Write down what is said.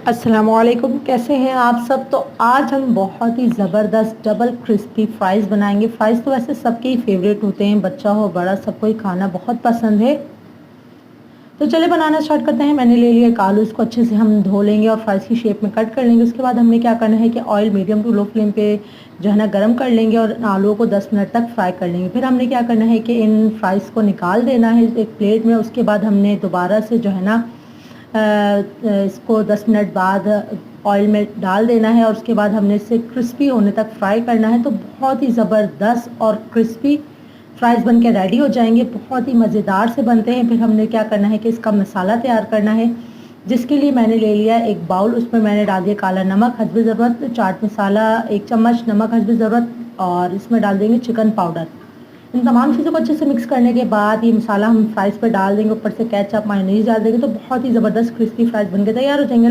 अस्सलामुअलैकुम, कैसे हैं आप सब। तो आज हम बहुत ही ज़बरदस्त डबल क्रिस्पी फ़्राइज़ बनाएंगे। फ़्राइज़ तो वैसे सबके ही फेवरेट होते हैं, बच्चा हो बड़ा सबको ही खाना बहुत पसंद है। तो चलिए बनाना स्टार्ट करते हैं। मैंने ले लिया एक आलू, इसको अच्छे से हम धो लेंगे और फ़्राइज़ की शेप में कट कर लेंगे। उसके बाद हमने क्या करना है कि oil medium to low flame पे जो है ना गर्म कर लेंगे और आलूओं को 10 मिनट तक फ्राई कर लेंगे। फिर हमने क्या करना है कि इन फ़्राइज़ को निकाल देना है एक प्लेट में। उसके बाद हमने दोबारा से जो है ना इसको 10 मिनट बाद ऑयल में डाल देना है और उसके बाद हमने इसे क्रिस्पी होने तक फ्राई करना है। तो बहुत ही ज़बरदस्त और क्रिस्पी फ्राइज़ बन के रेडी हो जाएंगे, बहुत ही मज़ेदार से बनते हैं। फिर हमने क्या करना है कि इसका मसाला तैयार करना है, जिसके लिए मैंने ले लिया एक बाउल। उसमें मैंने डाल दिया काला नमक हस्बे ज़रूरत, चाट मसाला 1 चम्मच, नमक हस्बे ज़रूरत, और इसमें डाल देंगे चिकन पाउडर। इन तमाम चीज़ों को अच्छे से मिक्स करने के बाद ये मसाला हम फ्राइज़ पे डाल देंगे, ऊपर से केचप मायोनीज़ डाल देंगे, तो बहुत ही ज़बरदस्त क्रिस्पी फ्राइज़ बनके तैयार हो जाएंगे।